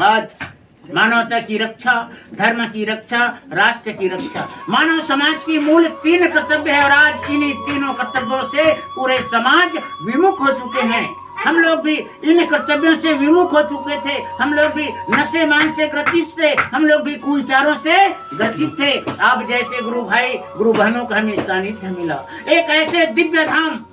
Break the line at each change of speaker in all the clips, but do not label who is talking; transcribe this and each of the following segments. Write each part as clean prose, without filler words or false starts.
आज मानवता की रक्षा, धर्म की रक्षा, राष्ट्र की रक्षा, मानव समाज की मूल 3 कर्तव्य है और आज इन्हीं तीनों कर्तव्यों से पूरे समाज विमुख हो चुके हैं। हम लोग भी इन कर्तव्यों से विमुख हो चुके थे। हम लोग भी नशे मान से ग्रसित थे। हम लोग भी कुविचारों से ग्रसित थे। आप जैसे गुरु भाई गुरु बहनों का हमें सानिध्य मिला। एक ऐसे दिव्य धाम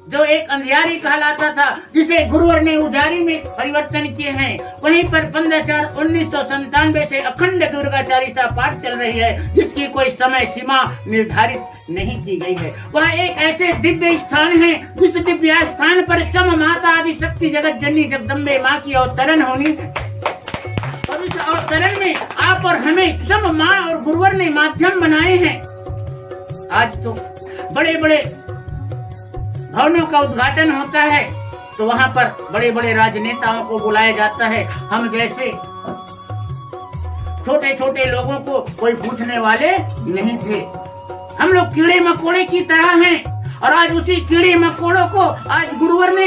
जो एक अंधियारी कहलाता था, जिसे गुरुवर ने उजारी में परिवर्तन किए हैं। वहीं पर 15/4/1997 से अखंड दुर्गा चालीसा पाठ चल रही है, जिसकी कोई समय सीमा निर्धारित नहीं की गई है। वह एक ऐसे दिव्य स्थान है जिस दिव्य स्थान पर सम माता आदि शक्ति जगत जननी जगदम्बे माँ की अवतरण होनी है। और इस अवतरण में आप और हमें सम माँ और गुरुवर ने माध्यम बनाए हैं। आज तो बड़े बड़े भवनों का उद्घाटन होता है तो वहां पर बड़े बड़े राजनेताओं को बुलाया जाता है। हम जैसे छोटे छोटे लोगों को कोई पूछने वाले नहीं थे। हम लोग कीड़े मकोड़े की तरह हैं और आज उसी कीड़े मकोड़ों को आज गुरुवर ने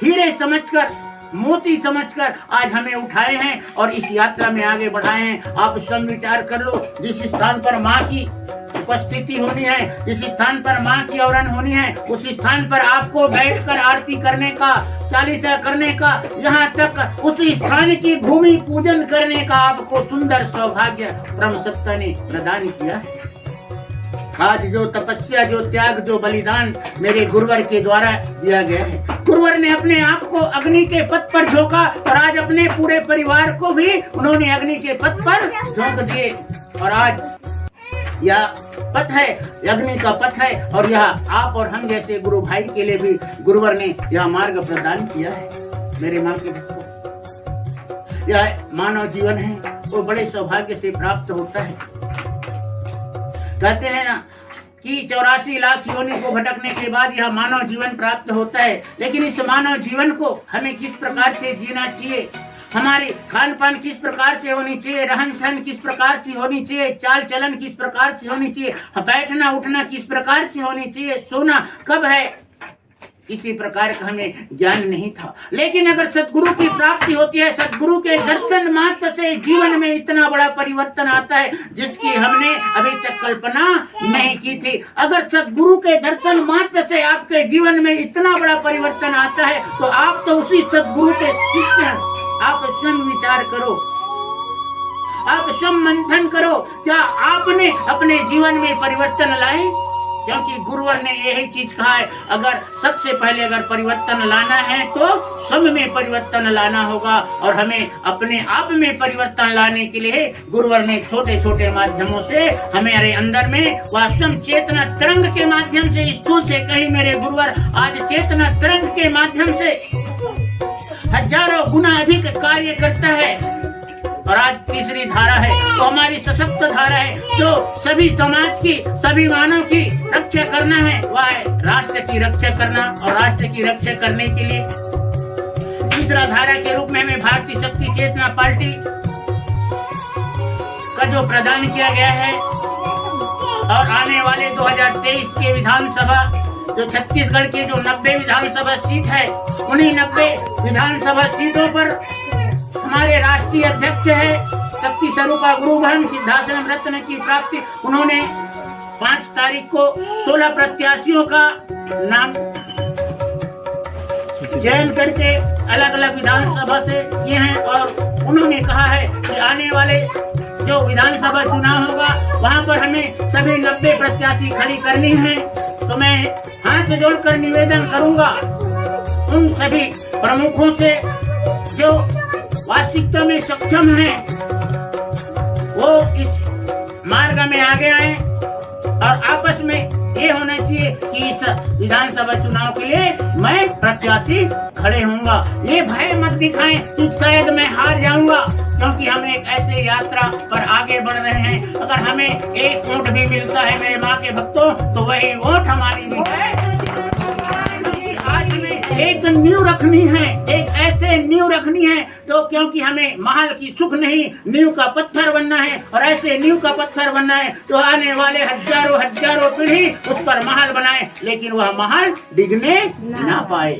हीरे समझकर, मोती समझकर आज हमें उठाए हैं और इस यात्रा में आगे बढ़ाए हैं। आप स्वयं विचार कर लो, जिस स्थान पर माँ की उपस्थिति होनी है, जिस स्थान पर माँ की आवरण होनी है, उस स्थान पर आपको बैठकर आरती करने का, चालीसा करने का, यहाँ तक उस स्थान की भूमि पूजन करने का आपको सुंदर सौभाग्य ब्रह्म सत्ता ने प्रदान किया है। आज जो तपस्या, जो त्याग, जो बलिदान मेरे गुरुवर के द्वारा दिया गया है। गुरुवर ने अपने आप को अग्नि के पथ पर झोंका और आज अपने पूरे परिवार को भी उन्होंने अग्नि के पथ पर झोंक दिए। और आज यह पथ है, अग्नि का पथ है और यह आप और हम जैसे गुरु भाई के लिए भी गुरुवर ने यह मार्ग प्रदान किया है। मेरे माँ के भक्तों, यह मानव जीवन है वो बड़े सौभाग्य से प्राप्त होता है। कहते हैं ना कि 84 लाख योनि को भटकने के बाद यह मानव जीवन प्राप्त होता है। लेकिन इस मानव जीवन को हमें किस प्रकार से जीना चाहिए, हमारी खान पान किस प्रकार से होनी चाहिए, रहन सहन किस प्रकार से होनी चाहिए, चाल चलन किस प्रकार से होनी चाहिए, बैठना उठना किस प्रकार से होनी चाहिए, सोना कब है, इसी प्रकार का हमें ज्ञान नहीं था। लेकिन अगर सदगुरु की प्राप्ति होती है, सदगुरु के दर्शन मात्र से जीवन में इतना बड़ा परिवर्तन आता है जिसकी हमने अभी तक कल्पना नहीं की थी। अगर सदगुरु के दर्शन मात्र से आपके जीवन में इतना बड़ा परिवर्तन आता है तो आप तो उसी सदगुरु के शिष्य हैं। आप स्वयं विचार करो, आप स्वयं मंथन करो, क्या आपने अपने जीवन में परिवर्तन लाए? क्योंकि गुरुवर ने यही चीज कहा है, अगर सबसे पहले अगर परिवर्तन लाना है तो सब में परिवर्तन लाना होगा। और हमें अपने आप में परिवर्तन लाने के लिए गुरुवर ने छोटे छोटे माध्यमों से हमारे अंदर में वास्तव चेतना तरंग के माध्यम से, स्थूल से कहीं मेरे गुरुवर आज चेतना तरंग के माध्यम से हजारों गुना अधिक कार्य करता है। और आज तीसरी धारा है तो हमारी सशक्त धारा है, जो सभी समाज की, सभी मानव की रक्षा करना है, वह है राष्ट्र की रक्षा करना। और राष्ट्र की रक्षा करने के लिए तीसरा धारा के रूप में हमें भारतीय शक्ति चेतना पार्टी का जो प्रदान किया गया है और आने वाले 2023 के विधानसभा, जो छत्तीसगढ़ के जो 90 विधानसभा सीट है, उन्हीं 90 विधानसभा सीटों पर हमारे राष्ट्रीय अध्यक्ष है शक्ति स्वरूपा गुरु बहन सिद्धाश्रम रत्न की प्राप्ति। उन्होंने 5 तारीख को 16 प्रत्याशियों का नाम चयन करके अलग अलग विधानसभा से किए हैं और उन्होंने कहा है कि आने वाले जो विधानसभा चुनाव होगा वहां पर हमें सभी 90 प्रत्याशी खड़ी करनी है। तो मैं हाथ जोड़कर निवेदन करूंगा उन सभी प्रमुखों से जो वास्तविकता में सक्षम है, वो इस मार्ग में आगे आए और आपस में ये होना चाहिए कि इस विधानसभा चुनाव के लिए मैं प्रत्याशी खड़े होऊंगा। ये भय मत दिखाएं कि शायद मैं हार जाऊंगा, क्योंकि हम एक ऐसे यात्रा पर आगे बढ़ रहे हैं। अगर हमें एक वोट भी मिलता है मेरे माँ के भक्तों, तो वही वोट हमारी भी है। आज हमें एक नींव रखनी है, एक ऐसे नींव रखनी है तो क्योंकि हमें महल की सुख नहीं, नींव का पत्थर बनना है। और ऐसे नींव का पत्थर बनना है तो आने वाले हजारों हजारों पीढ़ी उस पर महल बनाए, लेकिन वह महल डिगने ना पाए।